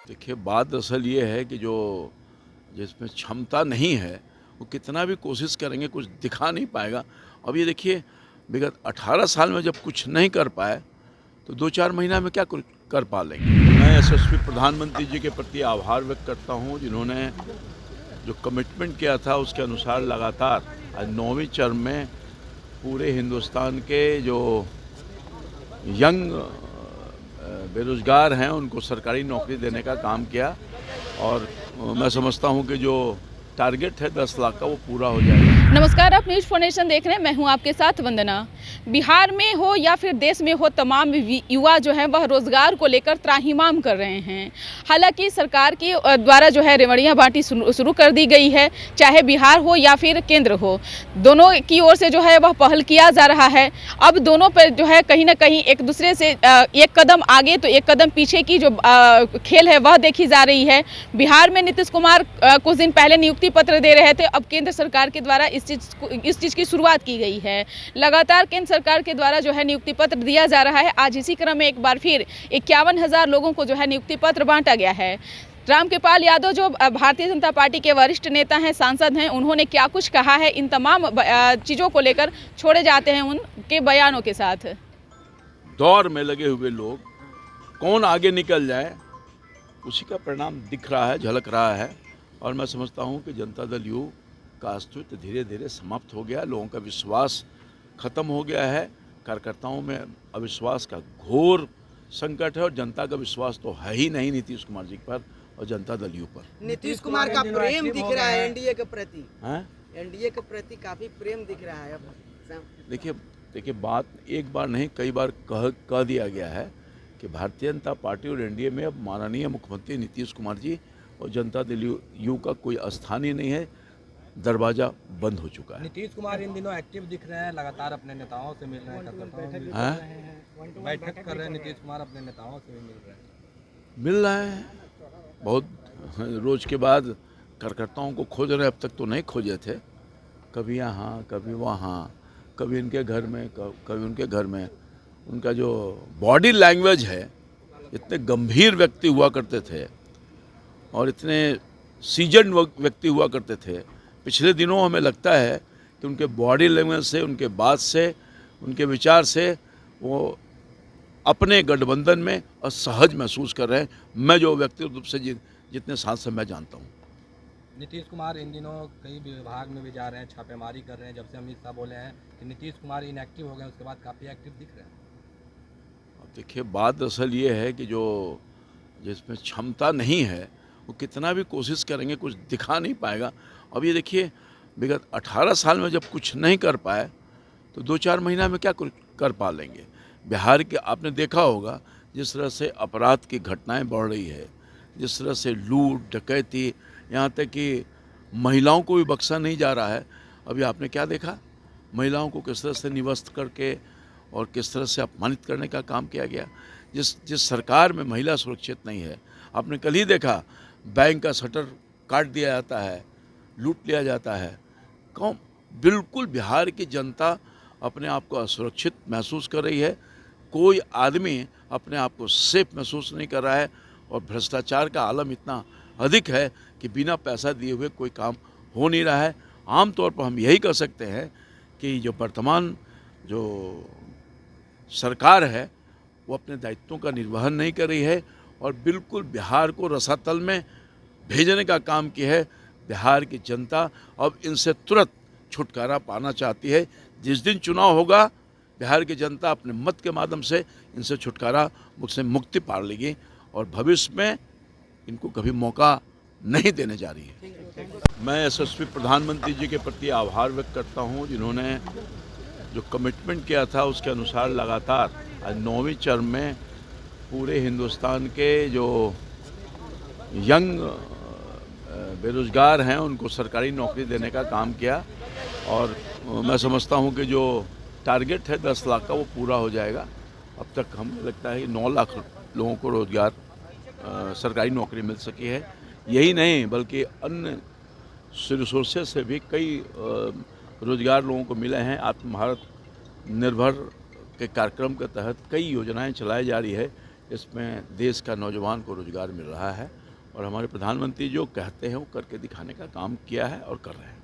देखिए, बात दरअसल ये है कि जो जिसमें क्षमता नहीं है वो कितना भी कोशिश करेंगे कुछ दिखा नहीं पाएगा। अब ये देखिए, विगत 18 साल में जब कुछ नहीं कर पाए तो 2-4 महीना में क्या कुछ कर पा लेंगे। मैं यशस्वी प्रधानमंत्री जी के प्रति आभार व्यक्त करता हूँ, जिन्होंने जो कमिटमेंट किया था उसके अनुसार लगातार आज 9वीं टर्म में पूरे हिंदुस्तान के जो यंग बेरोज़गार हैं उनको सरकारी नौकरी देने का काम किया। और मैं समझता हूं कि जो टारगेट है 10 लाख का वो पूरा हो जाएगा। नमस्कार, आप न्यूज़ फॉर नेशन देख रहे हैं। मैं हूं आपके साथ वंदना। बिहार में हो या फिर देश में हो, तमाम युवा जो हैं वह रोजगार को लेकर त्राहिमाम कर रहे हैं। हालांकि सरकार के द्वारा जो है रेवड़ियां बांटी शुरू कर दी गई है, चाहे बिहार हो या फिर केंद्र हो, दोनों की ओर से जो है वह पहल किया जा रहा है। अब दोनों पर जो है कहीं ना कहीं एक दूसरे से एक कदम आगे तो एक कदम पीछे की जो खेल है वह देखी जा रही है। बिहार में नीतीश कुमार कुछ दिन पहले नियुक्ति पत्र दे रहे थे, अब केंद्र सरकार के द्वारा इस चीज़ की शुरुआत की गई है। लगातार केंद्र सरकार के द्वारा जो है नियुक्ति पत्र दिया जा रहा है। आज इसी क्रम में एक बार फिर 51,000 लोगों को जो है नियुक्ति पत्र बांटा गया है। रामकृपाल यादव जो भारतीय जनता पार्टी के वरिष्ठ नेता हैं, सांसद हैं, उन्होंने क्या कुछ कहा है, इन तमाम चीज़ों को लेकर छोड़े जाते हैं उनके बयानों के साथ। दौर में लगे हुए लोग कौन आगे निकल जाए उसी का परिणाम दिख रहा है, झलक रहा है। और मैं समझता हूं कि जनता दल यू का अस्तित्व धीरे धीरे समाप्त हो गया, लोगों का विश्वास खत्म हो गया है। कार्यकर्ताओं में अविश्वास का घोर संकट है और जनता का विश्वास तो है ही नहीं नीतीश कुमार जी पर और जनता दल यू पर। नीतीश कुमार का प्रेम दिख रहा है एनडीए के प्रति। हैं? एनडीए के प्रति काफी प्रेम दिख रहा है अब। देखिए, बात एक बार नहीं कई बार कह दिया गया है कि भारतीय जनता पार्टी और एनडीए में अब माननीय मुख्यमंत्री नीतीश कुमार जी और जनता दल यू का कोई स्थान ही नहीं है, दरवाजा बंद हो चुका है। नीतीश कुमार इन दिनों एक्टिव दिख रहे हैं, लगातार अपने नेताओं से मिल रहे हैं, बैठक कर रहे हैं। नीतीश कुमार अपने नेताओं से भी मिल रहे हैं, बहुत रोज के बाद कार्यकर्ताओं को खोज रहे हैं। अब तक तो नहीं खोजे थे, कभी यहाँ कभी वहाँ, कभी इनके घर में कभी उनके घर में। उनका जो बॉडी लैंग्वेज है, इतने गंभीर व्यक्ति हुआ करते थे और इतने सीजन व्यक्ति हुआ करते थे। पिछले दिनों हमें लगता है कि उनके बॉडी लैंग्वेज से, उनके बात से, उनके विचार से वो अपने गठबंधन में असहज महसूस कर रहे हैं। मैं जो व्यक्तिगत रूप से जितने सांसद मैं जानता हूँ। नीतीश कुमार इन दिनों कई विभाग में भी जा रहे हैं, छापेमारी कर रहे हैं। जब से अमित शाह बोले हैं कि नीतीश कुमार इनएक्टिव हो गए, उसके बाद काफ़ी एक्टिव दिख रहे हैं। अब देखिए, बात दरअसल ये है कि जो जिसमें क्षमता नहीं है वो कितना भी कोशिश करेंगे कुछ दिखा नहीं पाएगा। अब ये देखिए, विगत 18 साल में जब कुछ नहीं कर पाए तो 2-4 महीना में क्या कुछ कर पा लेंगे। बिहार के आपने देखा होगा जिस तरह से अपराध की घटनाएं बढ़ रही है, जिस तरह से लूट डकैती, यहाँ तक कि महिलाओं को भी बख्शा नहीं जा रहा है। अभी आपने क्या देखा, महिलाओं को किस तरह से निवस्त करके और किस तरह से अपमानित करने का काम किया गया। जिस सरकार में महिला सुरक्षित नहीं है, आपने कल ही देखा बैंक का शटर काट दिया जाता है, लूट लिया जाता है। कौन? बिल्कुल बिहार की जनता अपने आप को असुरक्षित महसूस कर रही है। कोई आदमी अपने आप को सेफ महसूस नहीं कर रहा है और भ्रष्टाचार का आलम इतना अधिक है कि बिना पैसा दिए हुए कोई काम हो नहीं रहा है। आमतौर पर हम यही कह सकते हैं कि जो वर्तमान जो सरकार है वो अपने दायित्वों का निर्वहन नहीं कर रही है और बिल्कुल बिहार को रसातल में भेजने का काम किया है। बिहार की जनता अब इनसे तुरंत छुटकारा पाना चाहती है। जिस दिन चुनाव होगा, बिहार की जनता अपने मत के माध्यम से इनसे छुटकारा, मुझसे मुक्ति पा लेगी और भविष्य में इनको कभी मौका नहीं देने जा रही है। मैं यशस्वी प्रधानमंत्री जी के प्रति आभार व्यक्त करता हूं, जिन्होंने जो कमिटमेंट किया था उसके अनुसार लगातार आज 9वीं टर्म में पूरे हिंदुस्तान के जो यंग बेरोज़गार हैं उनको सरकारी नौकरी देने का काम किया। और मैं समझता हूं कि जो टारगेट है 10 लाख का वो पूरा हो जाएगा। अब तक हमें लगता है कि 9 लाख लोगों को रोज़गार सरकारी नौकरी मिल सकी है। यही नहीं बल्कि अन्य रिसोर्सेज से भी कई रोज़गार लोगों को मिले हैं। आत्मभारत निर्भर के कार्यक्रम के तहत कई योजनाएं चलाई जा रही है इसमें देश का नौजवान को रोजगार मिल रहा है और हमारे प्रधानमंत्री जो कहते हैं वो करके दिखाने का काम किया है और कर रहे हैं।